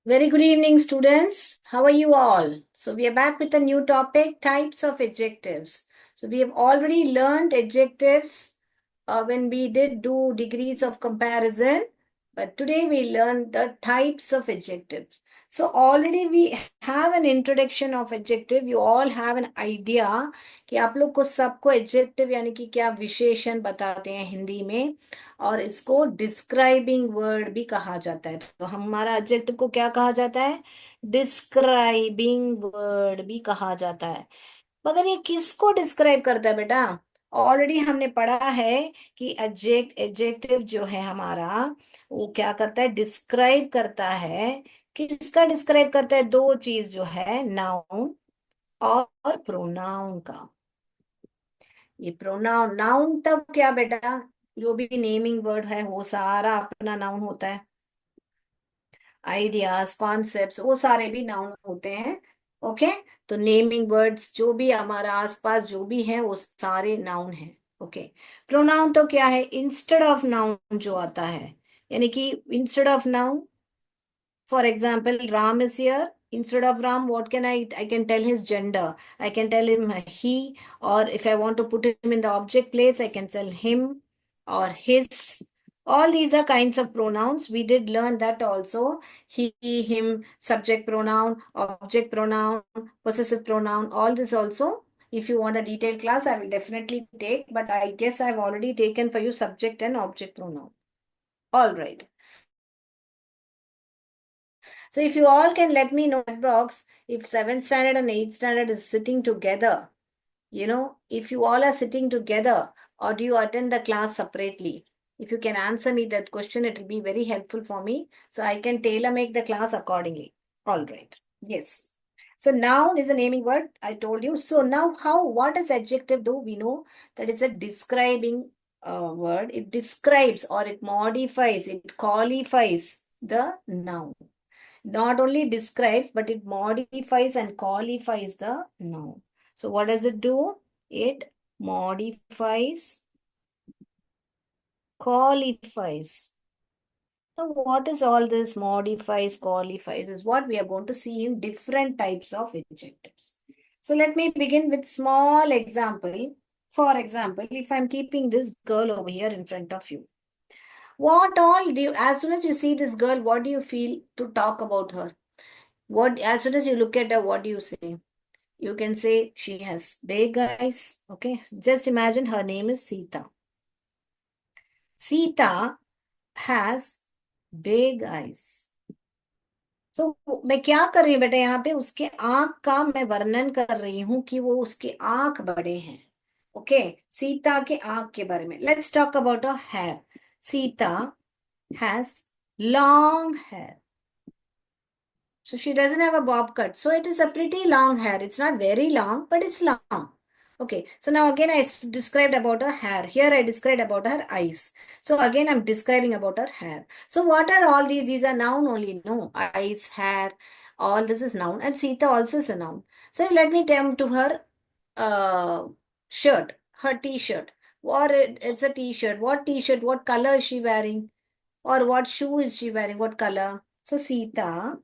Very good evening, students. How are you all? So, we are back with a new topic, types of adjectives. So, we have already learned adjectives when we did do degrees of comparison, but today we learned the types of adjectives. So, already we have an introduction of adjective. You all have an idea कि आप लोग को सबको adjective यानी कि क्या विशेषण बताते हैं हिंदी में, और इसको डिस्क्राइबिंग वर्ड भी कहा जाता है। तो हमारा एडजेक्टिव को क्या कहा जाता है? डिस्क्राइबिंग वर्ड भी कहा जाता है। मगर ये किसको डिस्क्राइब करता है बेटा? ऑलरेडी हमने पढ़ा है कि एडजेक्टिव जो है हमारा, वो क्या करता है? डिस्क्राइब करता है। किसका डिस्क्राइब करता है? दो चीज जो है, नाउन और प्रोनाउन का। ये प्रोनाउन, नाउन तब क्या बेटा? जो भी नेमिंग वर्ड है वो सारा अपना नाउन होता है। आइडियाज, कॉन्सेप्ट्स, वो सारे भी नाउन होते हैं। ओके। तो नेमिंग वर्ड्स जो भी हमारा आसपास जो भी है वो सारे नाउन हैं। ओके। प्रोनाउन तो क्या है? इंस्टेड ऑफ नाउन जो आता है, यानी कि instead of noun, for example, Ram is here. Instead of Ram, what can I can tell his gender. I can tell him he, or if I want to put him in the object place, I can tell him or his. All these are kinds of pronouns. We did learn that also. He, him, subject pronoun, object pronoun, possessive pronoun, all this also. If you want a detailed class, I will definitely take, but I guess I've already taken for you subject and object pronoun. All right. So if you all can let me know in the box if 7th standard and 8th standard is sitting together, if you all are sitting together, or do you attend the class separately? If you can answer me that question, it will be very helpful for me so I can tailor make the class accordingly. All right. Yes. So noun is a naming word, I told you. So now what does adjective do? We know that it's a describing word. It describes or it modifies, it qualifies the noun. Not only describes, but it modifies and qualifies the noun. So what does it do? It modifies, qualifies. So what is all this modifies, qualifies is what we are going to see in different types of adjectives. So let me begin with small example. For example, if I'm keeping this girl over here in front of you, what all do you, as soon as you see this girl, what do you feel to talk about her? What, as soon as you look at her, what do you say? You can say she has big eyes. Okay. Just imagine her name is Sita. Sita has big eyes. So मैं क्या कर रही हूँ बेटा? यहाँ पे उसके आंख का मैं वर्णन कर रही हूँ कि वो उसके आंख बड़े हैं। ओके। सीता के आंख के बारे में। Let's talk about a hair. Sita has long hair. So she doesn't have a bob cut. So it is a pretty long hair. It's not very long, but it's long. Okay. So now again I described about her hair. Here I described about her eyes. So again I'm describing about her hair. So what are all these? These are noun only. No. Eyes, hair, all this is noun. And Sita also is a noun. So let me come to her uh, shirt, her t-shirt. It's a t-shirt. What t-shirt? What color is she wearing? Or what shoe is she wearing? What color? So Sita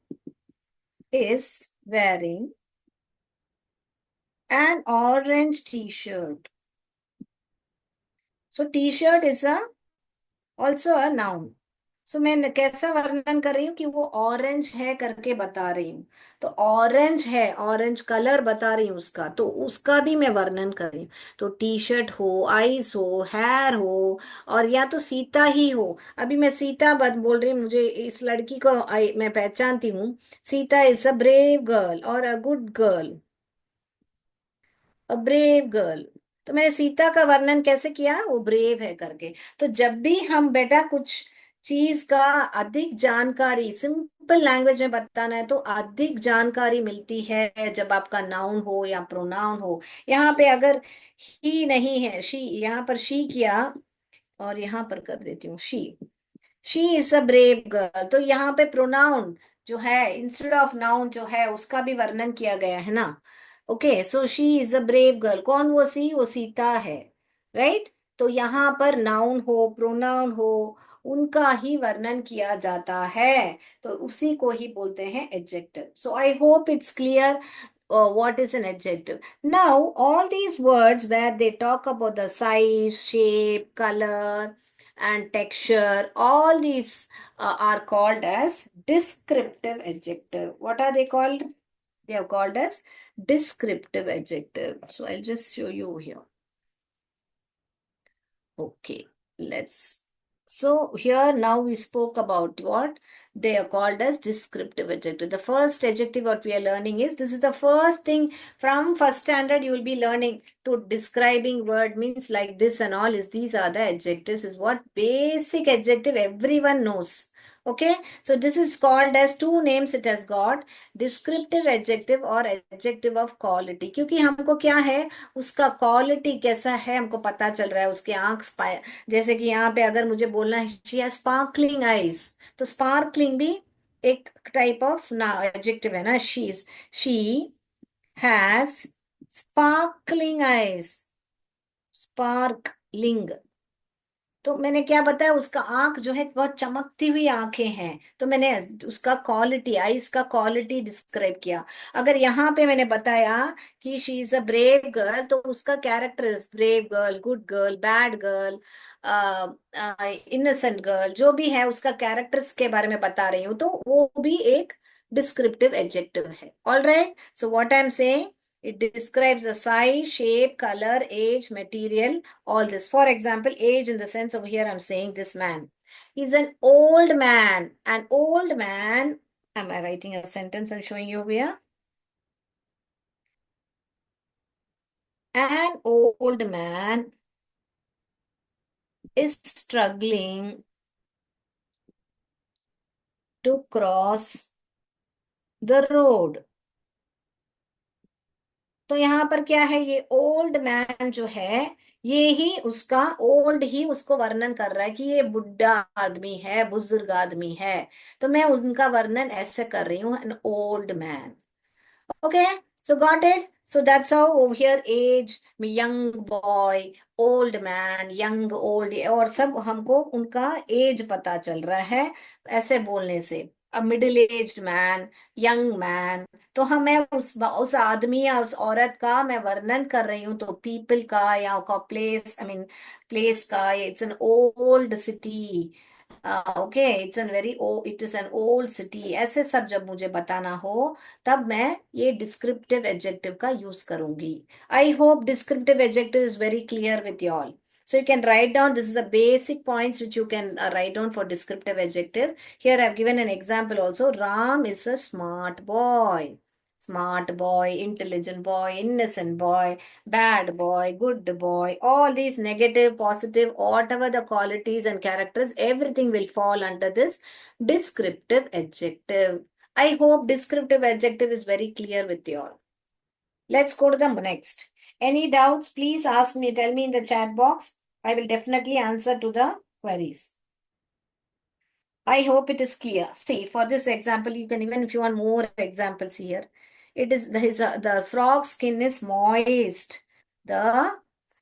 is wearing an orange t-shirt. So t-shirt is a also a noun. So मैं कैसा वर्णन कर रही हूँ कि वो orange है करके बता रही हूँ। तो ऑरेंज है, ऑरेंज कलर बता रही हूँ उसका, तो उसका भी मैं वर्णन कर रही हूँ। तो टी शर्ट हो, आईज हो, हेयर हो, और या तो सीता ही हो। अभी मैं सीता बोल रही हूँ, मुझे इस लड़की को मैं पहचानती हूँ। Sita is a brave girl और a good girl, a brave girl. तो मैंने सीता का वर्णन कैसे किया? वो ब्रेव है करके। तो जब भी हम बेटा कुछ चीज का अधिक जानकारी सिंपल लैंग्वेज में बताना है तो अधिक जानकारी मिलती है जब आपका नाउन हो या प्रोनाउन हो। यहाँ पे अगर ही नहीं है, शी, यहाँ पर शी किया और यहाँ पर कर देती हूँ she is a brave girl. तो यहाँ पे प्रोनाउन जो है इंस्टेड ऑफ नाउन जो है उसका भी वर्णन किया गया है ना। Okay. So she is a brave girl. कौन वो? सी, वो सीता है। राइट। तो यहाँ पर नाउन हो, प्रोनाउन हो, उनका ही वर्णन किया जाता है, तो उसी को ही बोलते हैं adjective. So I hope it's clear what is an adjective. Now, all these words where they talk about the size, shape, color, and texture, all these are called as descriptive adjective. What are they called? They are called as descriptive adjective. So I'll just show you here. Okay, let's. So here now we spoke about what they are called as descriptive adjective. The first adjective what we are learning is, this is the first thing from first standard you will be learning to describing word means like this and all is, these are the adjectives, is what basic adjective everyone knows. Okay, so this is called as two names it has got, descriptive adjective or adjective of quality. क्योंकि हमको क्या है, उसका quality कैसा है हमको पता चल रहा है, उसके आंख जैसे कि यहाँ पे अगर मुझे बोलना है शी हैज स्पार्कलिंग आईज, तो स्पार्कलिंग भी एक टाइप ऑफ ना एडजेक्टिव है ना. She has sparkling eyes, sparkling, तो मैंने क्या बताया, उसका आंख जो है बहुत चमकती हुई आंखें हैं, तो मैंने उसका क्वालिटी, आईज का क्वालिटी डिस्क्राइब किया. अगर यहाँ पे मैंने बताया कि she is a brave girl, तो उसका character is brave girl, good girl, bad girl, innocent girl, जो भी है उसका कैरेक्टर्स के बारे में बता रही हूँ, तो वो भी एक डिस्क्रिप्टिव एडजेक्टिव है. All right, so what I am saying, it describes the size, shape, color, age, material, all this. For example, age in the sense over here, I'm saying this man. He's an old man. An old man. Am I writing a sentence and showing you here? An old man is struggling to cross the road. तो यहाँ पर क्या है, ये old man जो है, ये ही उसका ओल्ड ही उसको वर्णन कर रहा है कि ये बुढ़ा आदमी है, बुजुर्ग आदमी है, तो मैं उनका वर्णन ऐसे कर रही हूँ, an old man. Okay, so got it. So that's how over here age, young boy, old man, young old, और सब हमको उनका एज पता चल रहा है ऐसे बोलने से. अब middle aged man, young man, तो हमें उस आदमी या उस औरत का मैं वर्णन कर रही हूँ, तो पीपल का या का प्लेस, आई मीन प्लेस का, it's an old city. Okay, it is an old city, ऐसे सब जब मुझे बताना हो, तब मैं ये डिस्क्रिप्टिव एडजेक्टिव का यूज करूंगी. I hope descriptive adjective is very clear with you all. So you can write down, this is the basic points which you can write down for descriptive adjective. Here I've given an example also. Ram is a smart boy. Smart boy, intelligent boy, innocent boy, bad boy, good boy. All these negative, positive, whatever the qualities and characters, everything will fall under this descriptive adjective. I hope descriptive adjective is very clear with you all. Let's go to the next. Any doubts, please ask me, tell me in the chat box. I will definitely answer to the queries. I hope it is clear. See, for this example, you can, even if you want more examples here, it is the frog skin is moist. The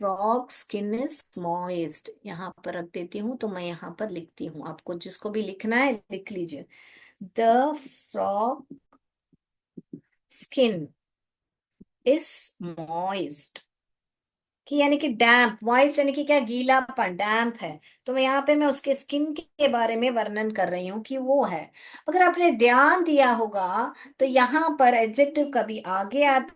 frog skin is moist. यहाँ पर रख देती हूँ, तो मैं यहाँ पर लिखती हूँ. आपको जिसको भी लिखना है लिख लीजिए. The frog skin is moist. कि यानी कि डैम्प, मॉइस्ट यानी कि क्या, गीलापन, डैम्प है, तो मैं यहाँ पे मैं उसके स्किन के बारे में वर्णन कर रही हूँ कि वो है. अगर आपने ध्यान दिया होगा, तो यहाँ पर एडजेक्टिव कभी आगे आता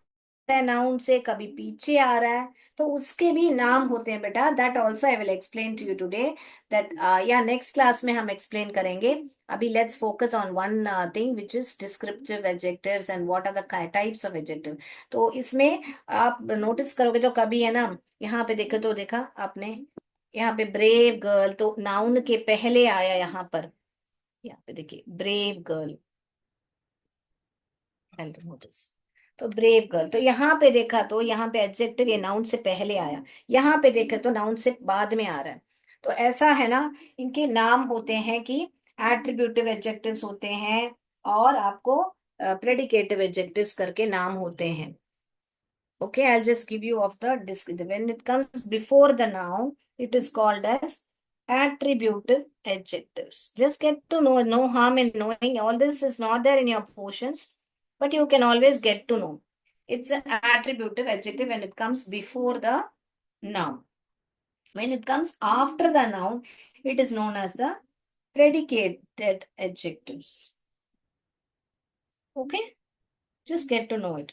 है नाउन से, कभी पीछे आ रहा है, तो उसके भी नाम होते हैं बेटा. That also I will explain to you today, that या नेक्स्ट क्लास में हम एक्सप्लेन करेंगे. अभी let's focus on one thing which is descriptive adjectives and what are the types of adjective. तो इसमें आप नोटिस करोगे तो कभी है ना, यहाँ पे देखो, तो देखा आपने, यहाँ पे ब्रेव गर्ल, तो नाउन के पहले आया यहाँ पर. यहाँ पे देखिए ब्रेव गर्ल, नोटिस, तो ब्रेव गर्ल, तो यहाँ पे देखा तो यहाँ पे एडजेक्टिव ये नाउन से पहले आया, यहाँ पे देखे तो नाउन से बाद में आ रहा है. तो ऐसा है ना, इनके नाम होते हैं कि एट्रीब्यूटिव एडजेक्टिव्स होते हैं, और आपको प्रेडिकेटिव एडजेक्टिव्स करके नाम होते हैं. Okay, I'll just give you of the when it comes before the noun, it is called as attributive adjectives. Just get to know, no harm in knowing. All this is not there in your portions, but you can always get to know. It's an attributive adjective when it comes before the noun. When it comes after the noun, it is known as the predicated adjectives. Okay? Just get to know it.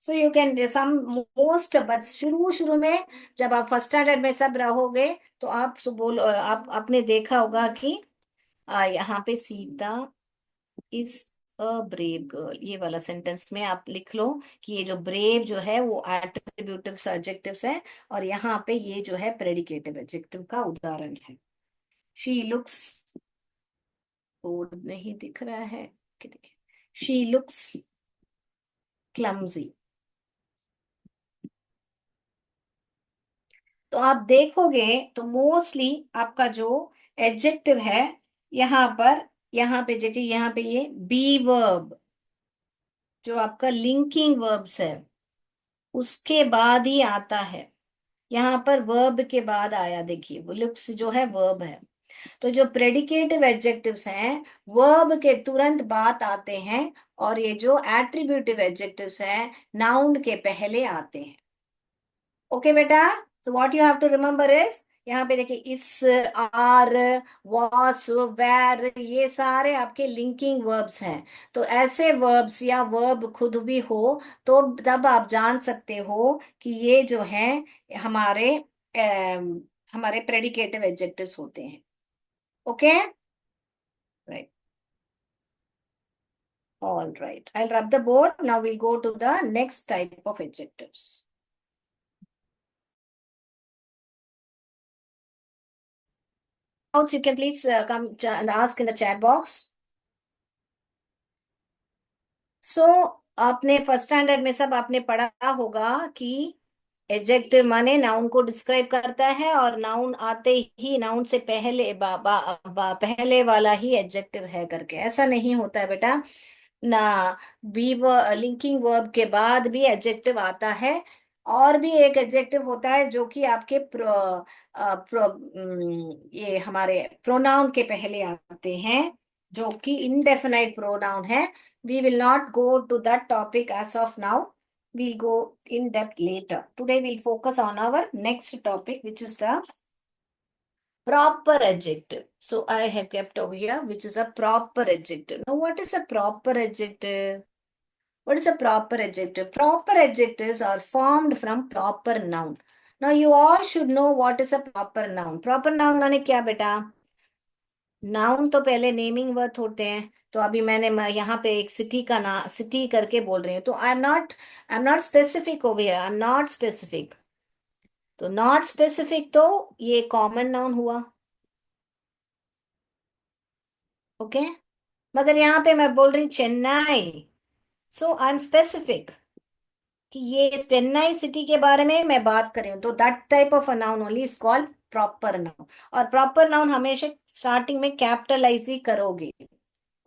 So you can some most, but शुरू शुरू में जब आप first standard में सब रहोगे तो आप बोलो, आप आपने देखा होगा कि यहाँ पे Sita is a brave girl, ये वाला सेंटेंस में आप लिख लो कि ये जो ब्रेव जो है वो एट्रीब्यूटिव एडजेक्टिव्स है, और यहाँ पे ये जो है प्रेडिकेटिव एडजेक्टिव का उदाहरण है। शी लुक्स, बोर्ड नहीं दिख रहा है कि देखिए, शी लुक्स क्लमजी। तो आप देखोगे तो मोस्टली आपका जो एडजेक्टिव है यहाँ पर, यहाँ पे देखिए, यहाँ पे ये बी वर्ब जो आपका लिंकिंग वर्ब्स है उसके बाद ही आता है। यहाँ पर वर्ब के बाद आया, देखिए वो लुक्स जो है वर्ब है। तो जो प्रेडिकेटिव एडजेक्टिव्स हैं वर्ब के तुरंत बाद आते हैं, और ये जो एट्रीब्यूटिव एडजेक्टिव्स हैं नाउन के पहले आते हैं। ओके बेटा, so what you have to remember is, यहाँ पे देखिए इस, आर, वॉस, वेर, ये सारे आपके लिंकिंग वर्ब्स हैं। तो ऐसे वर्ब्स या वर्ब खुद भी हो तो तब आप जान सकते हो कि ये जो है हमारे हमारे प्रेडिकेटिव एडजेक्टिव्स होते हैं। Okay, right, all right, I rub the board, now will go to the next type of adjectives. You can please come and ask in the chat box. सो आपने फर्स्ट स्टैंडर्ड में सब आपने पढ़ा होगा कि adjective माने नाउन को describe करता है, और नाउन आते ही नाउन से पहले पहले वाला ही एडजेक्टिव है करके। ऐसा नहीं होता है बेटा ना, बी लिंकिंग वर्ब के बाद भी एडजेक्टिव आता है। और भी एक एडजेक्टिव होता है जो कि आपके ये हमारे प्रोनाउन के पहले आते हैं, जो कि इंडेफिनाइट प्रोनाउन है। we will not go to that topic as of now. We'll go in depth later. Today we'll focus on our next topic, which is the proper adjective. So I have kept over here, which is a proper adjective. Now, what is a proper adjective? What is a proper adjective? Proper adjectives are formed from proper noun. Now, you all should know what is a proper noun. Proper noun माने क्या बेटा? Noun तो पहले naming word होते हैं। तो अभी मैंने यहाँ पे एक सिटी का ना सिटी करके बोल रही हूँ, तो I am not specific over here, I am not specific. तो नॉट स्पेसिफिक तो ये कॉमन नाउन हुआ। ओके, मगर यहाँ पे मैं बोल रही हूँ चेन्नई, सो आई एम स्पेसिफिक कि ये चेन्नई सिटी के बारे में मैं बात कर रही हूँ। तो that type of a noun only is called proper noun. और प्रॉपर नाउन हमेशा स्टार्टिंग में कैपिटलाइज ही करोगे।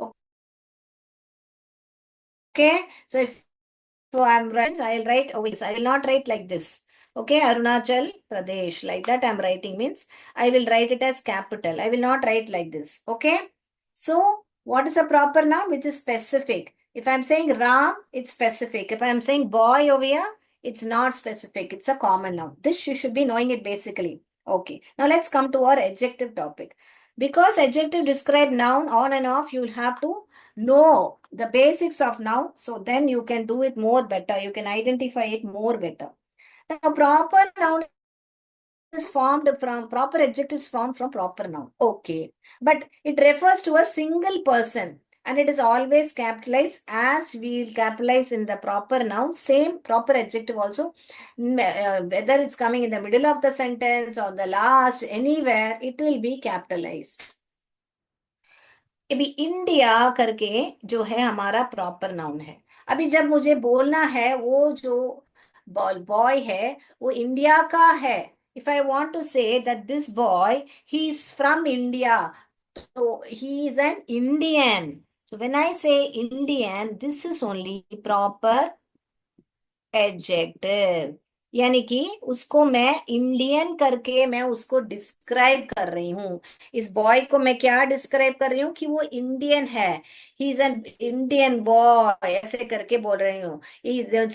Okay, so if so I'm writing, I'll write always. I will not write like this. Okay, Arunachal Pradesh. Like that I'm writing means I will write it as capital. I will not write like this. Okay. So what is a proper noun? Which is specific. If I'm saying Ram, it's specific. If I'm saying boy over here, it's not specific. It's a common noun. This you should be knowing it basically. Okay. Now let's come to our adjective topic. Because adjective describe noun on and off, you will have to know the basics of noun, so then you can do it more better, you can identify it more better. Now proper noun is formed from, proper adjective is formed from proper noun, okay, but it refers to a single person, and it is always capitalized as we will capitalize in the proper noun. Same proper adjective also, whether it's coming in the middle of the sentence or the last, anywhere it will be capitalized. अभी India करके जो है हमारा proper noun है। अभी जब मुझे बोलना है वो जो बॉय है वो इंडिया का है, if I want to say that this boy he is from India, तो he is an Indian. So when I say Indian, this is only proper adjective. यानी कि उसको मैं इंडियन करके मैं उसको डिस्क्राइब कर रही हूँ। इस बॉय को मैं क्या डिस्क्राइब कर रही हूँ कि वो इंडियन है। He is an Indian boy, ऐसे करके बोल रही हूँ।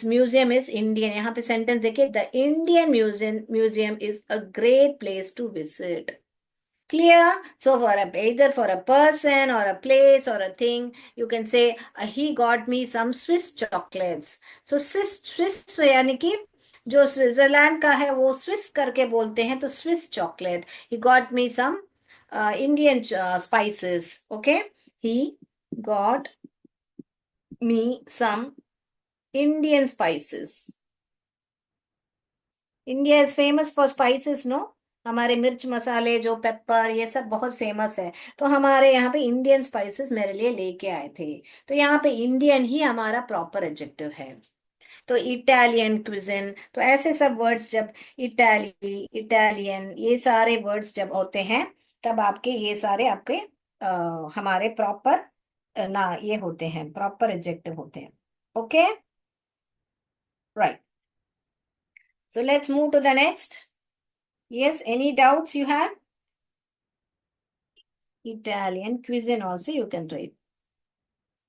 Museum is Indian. यहाँ पे सेंटेंस देखिए, the Indian museum museum is a great place to visit. Clear? So for either for a person or a place or a thing, you can say he got me some Swiss chocolates. So Swiss यानी कि जो Switzerland का है वो Swiss करके बोलते हैं, तो Swiss chocolate. He got me some Indian spices. Okay, he got me some Indian spices. India is famous for spices, no? हमारे मिर्च मसाले जो पेपर ये सब बहुत फेमस है। तो हमारे यहाँ पे इंडियन स्पाइसेस मेरे लिए लेके आए थे। तो यहाँ पे इंडियन ही हमारा प्रॉपर एडजेक्टिव है। तो इटालियन क्विजिन, तो ऐसे सब वर्ड्स जब इटाली इटालियन ये सारे वर्ड्स जब होते हैं, तब आपके ये सारे आपके हमारे प्रॉपर ना ये होते हैं, प्रॉपर एडजेक्टिव होते हैं। Okay, right. So let's move to the next. Yes, any doubts you have? Italian cuisine also you can write.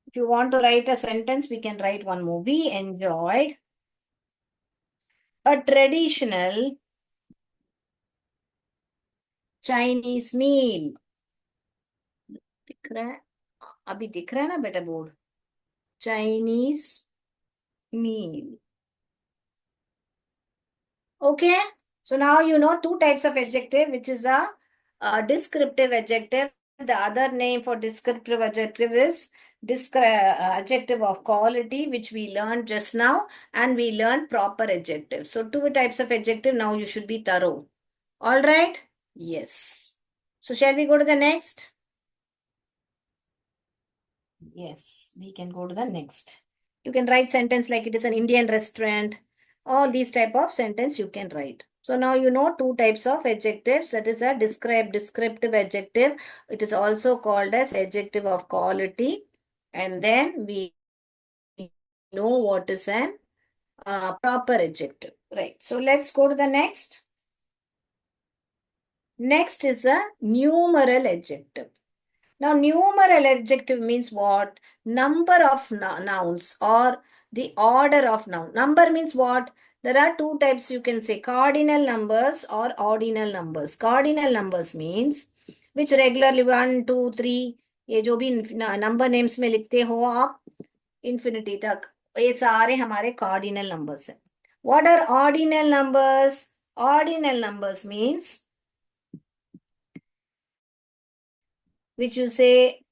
If you want to write a sentence, we can write one more. We enjoyed a traditional Chinese meal. दिख रहा है? अभी दिख रहा है ना बेटा board? Chinese meal. Okay. So now you know two types of adjective, which is a descriptive adjective. The other name for descriptive adjective is adjective of quality, which we learned just now, and we learned proper adjective. So two types of adjective. Now you should be thorough. All right? Yes. So shall we go to the next? Yes, we can go to the next. You can write sentence like it is an Indian restaurant. All these type of sentence you can write. So now you know two types of adjectives. That is a descriptive adjective. It is also called as adjective of quality. And then we know what is an proper adjective. Right. So let's go to the next. Next is a numeral adjective. Now, numeral adjective means what? Number of nouns or the order of noun. Number means what? There are two types you can say, cardinal numbers or ordinal numbers. Cardinal numbers means which regularly 1, 2, 3, ये जो भी number names में लिखते हो आप infinity तक, ये सारे हमारे कार्डिनल नंबर्स हैं। What are ordinal numbers? Ordinal numbers means which you say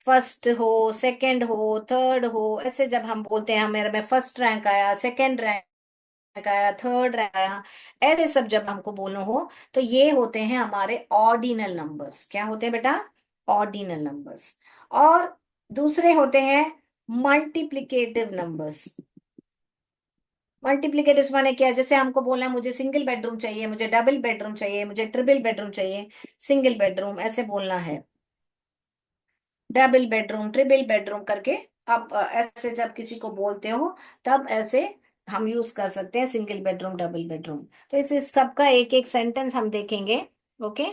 first हो, सेकंड हो, थर्ड हो, ऐसे जब हम बोलते हैं मेरे में फर्स्ट रैंक आया, सेकंड रैंक आया, थर्ड रैंक आया, ऐसे सब जब हमको बोलना हो, तो ये होते हैं हमारे ऑर्डिनल नंबर्स। क्या होते हैं बेटा? Ordinal numbers. और दूसरे होते हैं मल्टीप्लिकेटिव नंबर्स। मल्टीप्लिकेटिव माने क्या? जैसे हमको बोलना है मुझे सिंगल बेडरूम चाहिए, मुझे डबल बेडरूम चाहिए, मुझे ट्रिपल बेडरूम चाहिए, सिंगल बेडरूम, ऐसे बोलना है। डबल बेडरूम, ट्रिपल बेडरूम करके आप ऐसे जब किसी को बोलते हो, तब ऐसे हम यूज कर सकते हैं सिंगल बेडरूम, डबल बेडरूम। तो इस सबका एक एक सेंटेंस हम देखेंगे। ओके।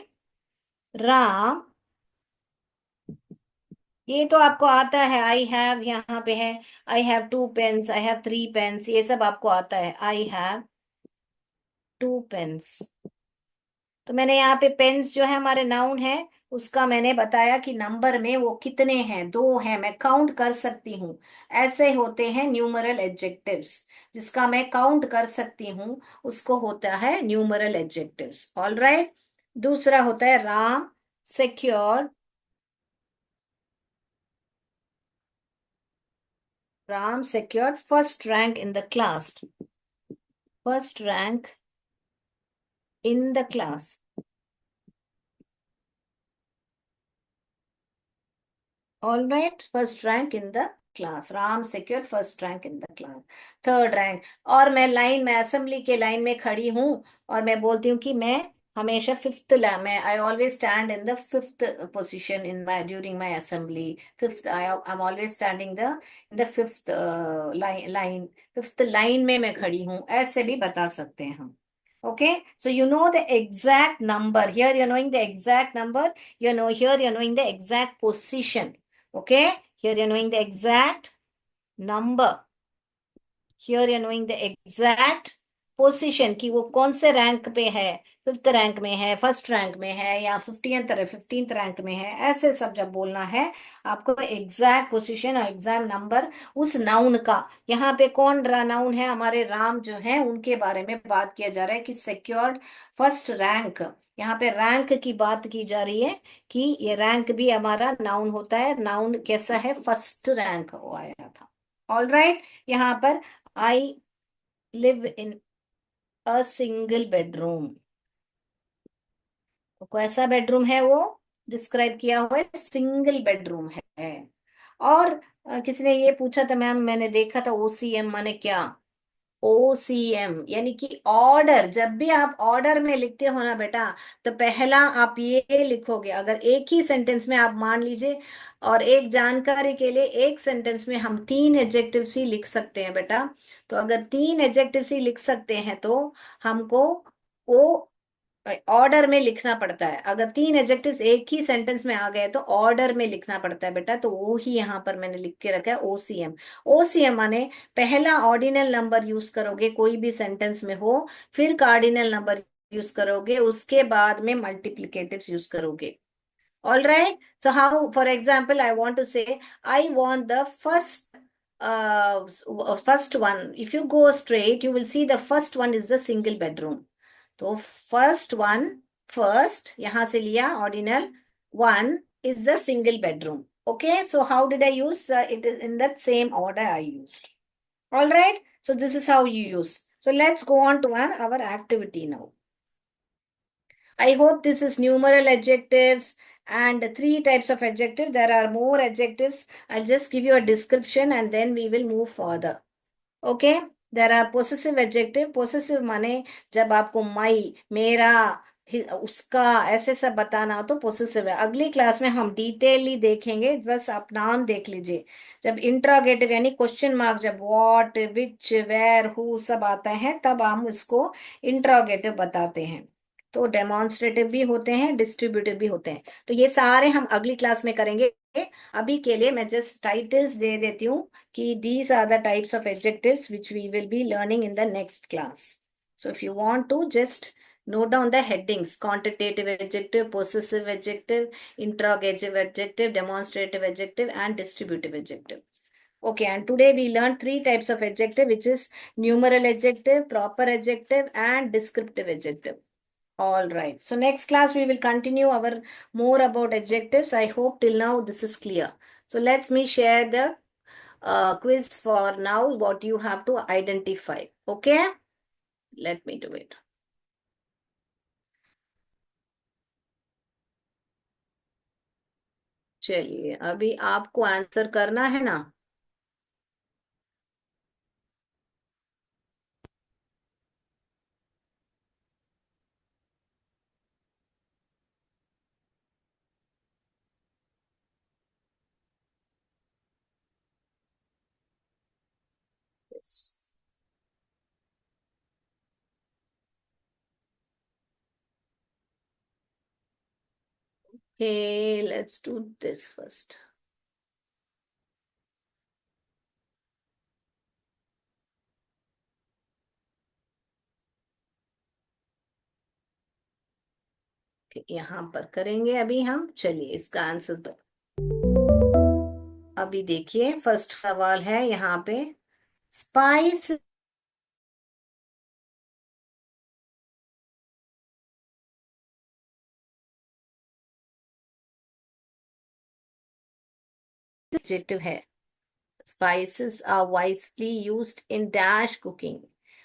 राम, ये तो आपको आता है, आई हैव यहाँ पे है, I have 2 pens, I have 3 pens, ये सब आपको आता है। I have 2 pens. तो मैंने यहाँ पे पेन्स जो है हमारे नाउन है, उसका मैंने बताया कि नंबर में वो कितने हैं, 2 हैं, मैं काउंट कर सकती हूँ। ऐसे होते हैं न्यूमरल एडजेक्टिव्स, जिसका मैं काउंट कर सकती हूँ उसको होता है न्यूमरल एडजेक्टिव्स। All right. दूसरा होता है Ram secure, Ram secure first rank in the class, first rank in the class. All right, first rank in the class. Ram secured first rank in the class. Third rank. और मैं line में assembly के line में खड़ी हूँ और मैं बोलती हूँ कि मैं हमेशा फिफ्थ ला मैं I always stand in the fifth position in my during my assembly. Fifth I am always standing the in the fifth line. Fifth line में मैं खड़ी हूं, ऐसे भी बता सकते हैं हम. Okay, so you know the exact number. Here you're knowing the exact number. Here you're knowing the exact position. Okay, here you're knowing the exact number. Here you knowing the exact position कि वो कौन से rank पे है. Fifth rank में है, first rank में है, या 15th रैंक में है, ऐसे सब जब बोलना है आपको एग्जैक्ट पोजीशन और एग्जैक्ट नंबर उस नाउन का. यहाँ पे कौन नाउन है, हमारे राम जो है उनके बारे में बात किया जा रहा है कि सिक्योर्ड फर्स्ट रैंक. यहाँ पे रैंक की बात की जा रही है कि ये रैंक भी हमारा नाउन होता है. नाउन कैसा है, फर्स्ट रैंक वो आया था. ऑल राइट, यहाँ पर I live in a single bedroom. तो कैसा बेडरूम है वो, डिस्क्राइब किया हुआ है, सिंगल बेडरूम है. और किसी ने ये पूछा था मैम, मैंने देखा था ओसीएम माने क्या. ओसीएम यानी कि ऑर्डर. जब भी आप ऑर्डर में लिखते हो ना बेटा, तो पहला आप ये लिखोगे. अगर एक ही सेंटेंस में आप मान लीजिए, और एक जानकारी के लिए एक सेंटेंस में हम 3 एडजेक्टिव्स ही लिख सकते हैं बेटा. तो अगर 3 एडजेक्टिव्स ही लिख सकते हैं तो हमको वो ऑर्डर में लिखना पड़ता है. अगर 3 एडजेक्टिव्स एक ही सेंटेंस में आ गए तो ऑर्डर में लिखना पड़ता है बेटा. तो वो ही यहाँ पर मैंने लिख के रखा है ओसीएम. ओसीएम माने पहला ऑर्डिनल नंबर यूज करोगे कोई भी सेंटेंस में हो, फिर कार्डिनल नंबर यूज करोगे, उसके बाद में मल्टीप्लिकेटिव्स यूज करोगे. All right, so how for example I want to say I want the first one. If you go straight you will see the first one is the single bedroom. तो first one, first यहां से लिया ordinal, one is the single bedroom. Okay, so how did I use it is in that same order I used. All right, so this is how you use. So let's go on to our activity now. I hope this is numeral adjectives and 3 types of adjective. There are more adjectives. I'll just give you a description and then we will move further. Okay, there are possessive adjective. Possessive माने जब आपको माई, मेरा, उसका, ऐसे सब बताना हो तो पोसेसिव है. अगली क्लास में हम डिटेयली देखेंगे, बस आप नाम देख लीजिए. जब इंट्रोगेटिव यानी क्वेश्चन मार्क, जब व्हाट, विच, वेयर, हु सब आता है तब हम इसको इंट्रोगेटिव बताते हैं. तो डेमोन्स्ट्रेटिव भी होते हैं, डिस्ट्रीब्यूटिव भी होते हैं. तो ये सारे हम अगली क्लास में करेंगे. अभी के लिए मैं जस्ट टाइटल्स दे देती हूँ कि these are the types of adjectives which we will be learning in the next class. So if you want to just note down the headings: quantitative adjective, possessive adjective, interrogative adjective, demonstrative adjective, and distributive adjective. Okay, and today we learned 3 types of adjective, which is numeral adjective, proper adjective, and descriptive adjective. All right. So next class we will continue our more about adjectives. I hope till now this is clear. So let's me share the quiz for now, what you have to identify. Okay, let me do it. चलिए, अभी आपको answer करना है ना. Yes. Okay, let's do this first. Okay, यहाँ पर करेंगे अभी हम. चलिए इसका आंसर बता. अभी देखिए फर्स्ट सवाल है यहाँ पे. स्पाइस एडजेक्टिव है. Spices are widely used in dash cooking.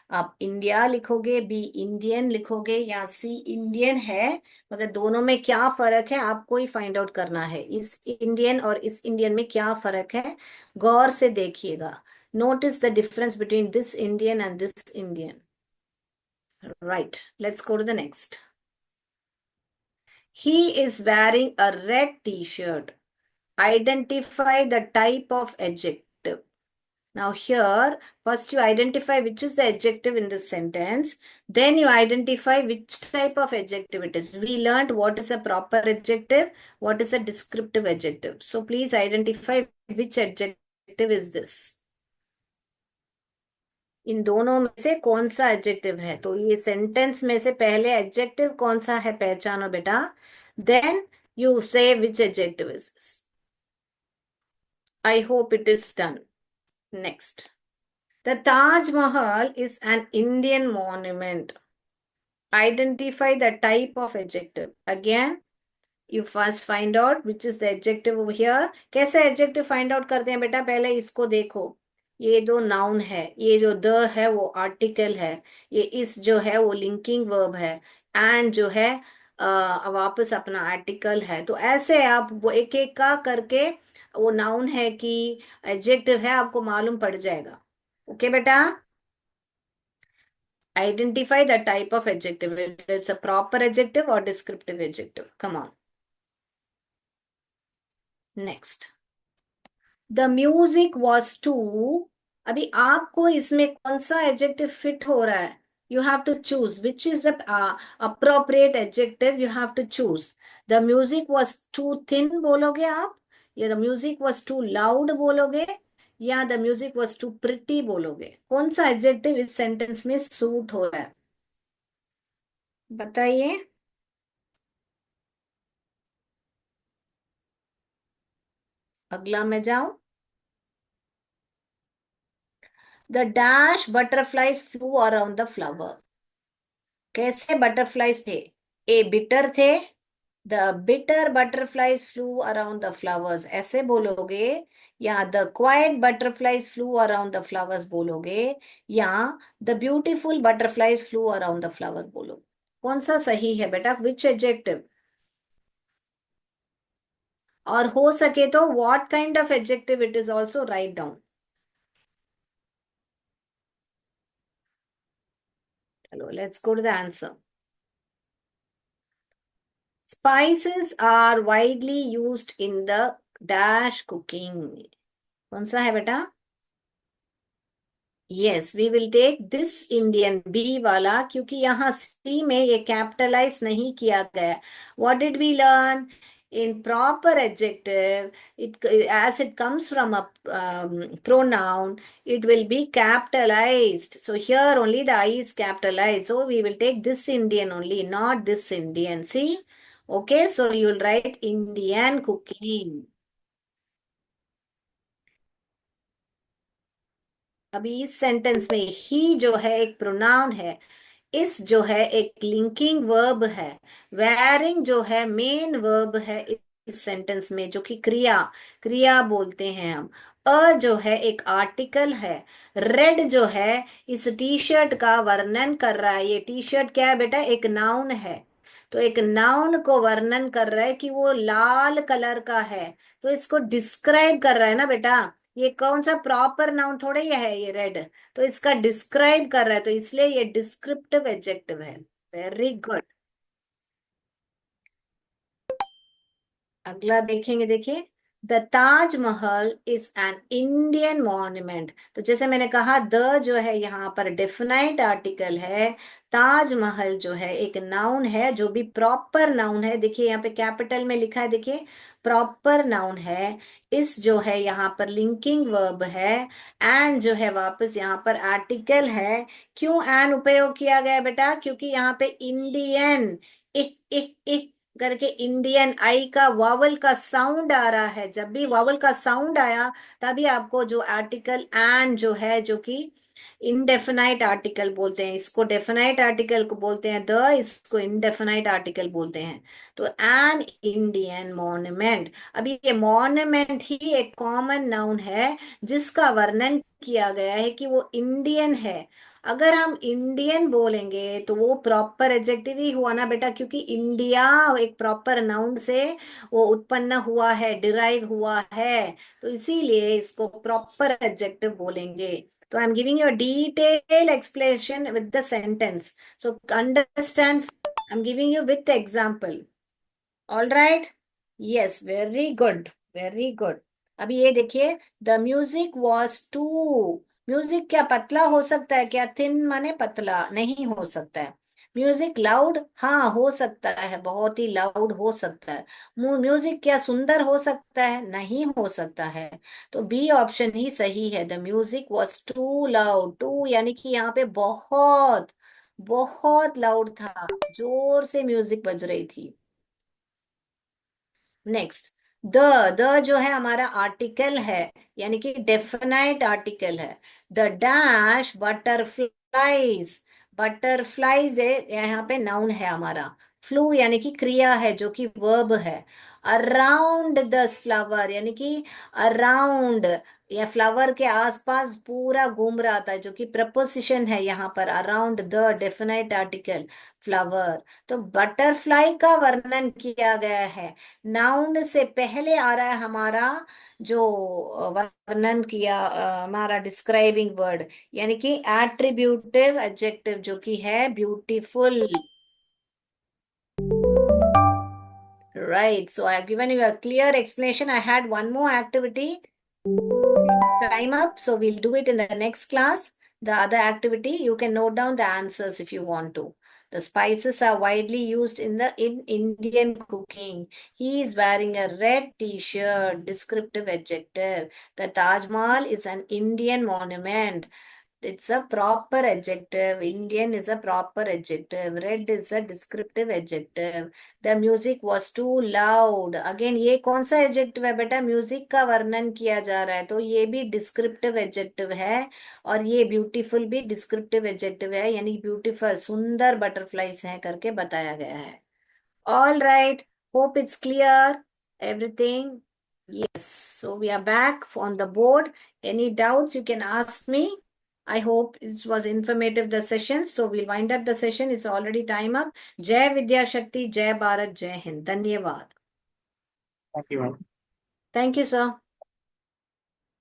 आप इंडिया लिखोगे, बी इंडियन लिखोगे, या सी इंडियन है, मतलब दोनों में क्या फर्क है आपको ही फाइंड आउट करना है. इस इंडियन और इस इंडियन में क्या फर्क है, गौर से देखिएगा. Notice the difference between this Indian and this Indian. Right, let's go to the next. He is wearing a red t-shirt. Identify the type of adjective. Now here, first you identify which is the adjective in this sentence. Then you identify which type of adjective it is. We learned what is a proper adjective, what is a descriptive adjective. So please identify which adjective is this. इन दोनों में से कौन सा adjective है? तो ये sentence में से पहले एडजेक्टिव कौन सा है पहचानो बेटा. Then you say which adjective is this. I hope it is done. Next. The Taj Mahal is an Indian monument. Identify the type of adjective. Again, you first find out which is the adjective over here. कैसे adjective find out करते हैं बेटा? पहले इसको देखो. ये जो noun है, ये जो the है वो article है, ये is जो है वो linking verb है, and जो है वापस अपना article है. तो ऐसे आप वो एक एक का करके वो noun है कि adjective है आपको मालूम पड़ जाएगा. ओके बेटा. Identify the type of adjective. If it's a proper adjective or descriptive adjective. Come on. Next. The music was too. अभी आपको इसमें कौन सा adjective fit हो रहा है? You have to choose which is the appropriate adjective. You have to choose. The music was too thin बोलोगे आप, या the music was too loud बोलोगे, या the music was too pretty बोलोगे? कौन सा adjective इस sentence में suit हो रहा है? बताइए. अगला मैं जाऊं. The dash butterflies flew around the flower. कैसे butterflies थे? ए bitter थे. The bitter butterflies flew around the flowers. ऐसे बोलोगे, या the quiet butterflies flew around the flowers बोलोगे, या the beautiful butterflies flew around the flower बोलोगे? कौन सा सही है बेटा? Which adjective? और हो सके तो what kind of adjective it is also write down. चलो, let's go to the answer. Spices are widely used in the dash cooking. कौन सा है बेटा? Yes, we will take this Indian B वाला, क्योंकि यहाँ C में ये कैपिटलाइज नहीं किया गया. What did we learn? In proper adjective, as it comes from a pronoun, it will be capitalized. So here only the I is capitalized. So we will take this Indian only, not this Indian. See? Okay, so you will write Indian cooking. अभी इस sentence में ही जो है एक pronoun है, इस जो है एक लिंकिंग वर्ब है, वेयरिंग जो है मेन वर्ब है इस सेंटेंस में, जो कि क्रिया क्रिया बोलते हैं हम. अ जो है एक आर्टिकल है. रेड जो है इस टी शर्ट का वर्णन कर रहा है. ये टी शर्ट क्या है बेटा? एक नाउन है. तो एक नाउन को वर्णन कर रहा है कि वो लाल कलर का है. तो इसको डिस्क्राइब कर रहा है ना बेटा. ये कौन सा प्रॉपर नाउन थोड़े ही है ये रेड. तो इसका डिस्क्राइब कर रहा है, तो इसलिए ये डिस्क्रिप्टिव एडजेक्टिव है. Very good. अगला देखेंगे. देखिए. The Taj Mahal is an Indian monument. तो जैसे मैंने कहा, द जो है यहाँ पर डेफिनाइट आर्टिकल है. ताजमहल जो है एक नाउन है, जो भी प्रॉपर नाउन है. देखिए यहाँ पे कैपिटल में लिखा है. देखिए, प्रॉपर नाउन है. इस जो है यहाँ पर लिंकिंग वर्ब है. एंड जो है वापस यहाँ पर आर्टिकल है. क्यों एन उपयोग किया गया बेटा? क्योंकि यहाँ पे इंडियन इक करके इंडियन आई का वावल का साउंड आ रहा है. जब भी वावल का साउंड आया, तभी आपको जो आर्टिकल एंड जो है, जो कि इनडेफिनाइट आर्टिकल बोलते हैं. इसको डेफिनाइट आर्टिकल को बोलते हैं द, इसको इनडेफिनाइट आर्टिकल बोलते हैं. तो एन इंडियन मॉन्यूमेंट. अभी ये मॉन्यूमेंट ही एक कॉमन नाउन है, जिसका वर्णन किया गया है कि वो इंडियन है. अगर हम इंडियन बोलेंगे तो वो प्रॉपर एडजेक्टिव ही हुआ ना बेटा, क्योंकि इंडिया एक प्रॉपर नाउन से वो उत्पन्न हुआ है, डिराइव हुआ है. तो इसीलिए इसको प्रॉपर एडजेक्टिव बोलेंगे. तो I am giving you detail explanation with the sentence, so understand. I am giving you with example. All right, yes, very good, very good. अभी ये देखिए, the music was too. Music क्या पतला हो सकता है क्या? थिन माने पतला नहीं हो सकता है। म्यूजिक लाउड, हाँ हो सकता है, बहुत ही लाउड हो सकता है। म्यूजिक क्या सुंदर हो सकता है? नहीं हो सकता है। तो बी ऑप्शन ही सही है, the music was too loud. Too यानी कि यहाँ पे बहुत बहुत लाउड था, जोर से म्यूजिक बज रही थी। Next, the. द जो है हमारा आर्टिकल है, यानी कि डेफिनाइट आर्टिकल है। The dash butterflies. बटरफ्लाईज है, यहाँ पे नाउन है हमारा। फ्लू यानी कि क्रिया है, जो कि वर्ब है। अराउंड द फ्लावर यानी कि अराउंड या फ्लावर के आसपास पूरा घूम रहा था, जो कि प्रपोजिशन है यहाँ पर। Around the definite article flower. तो बटरफ्लाई का वर्णन किया गया है। नाउन से पहले आ रहा है हमारा जो वर्णन किया, हमारा डिस्क्राइबिंग वर्ड, यानी कि एट्रीब्यूटिव एडजेक्टिव, जो कि है beautiful. Right, so I have given you a clear explanation. I had one more activity. It's time up, so we'll do it in the next class. The other activity, you can note down the answers if you want to. The spices are widely used in Indian cooking. He is wearing a red t-shirt. Descriptive adjective. The Taj Mahal is an Indian monument. It's a proper adjective. Indian is a proper adjective. Red is a descriptive adjective. The music was too loud. Again, ये कौन सा adjective है बेटा? Music का वर्णन किया जा रहा है, तो ये भी डिस्क्रिप्टिव एडजेक्टिव है। और ये ब्यूटीफुल भी डिस्क्रिप्टिव एडजेक्टिव है, यानी ब्यूटीफुल सुंदर बटरफ्लाईज हैं करके बताया गया है। All right. Hope it's clear. Everything. Yes. So we are back on the board. Any doubts you can ask me. I hope it was informative the session. So we'll wind up the session. It's already time up. Jai Vidya Shakti, Jai Bharat, Jai Hind. धन्यवाद. Thank you, ma'am. Thank you, sir.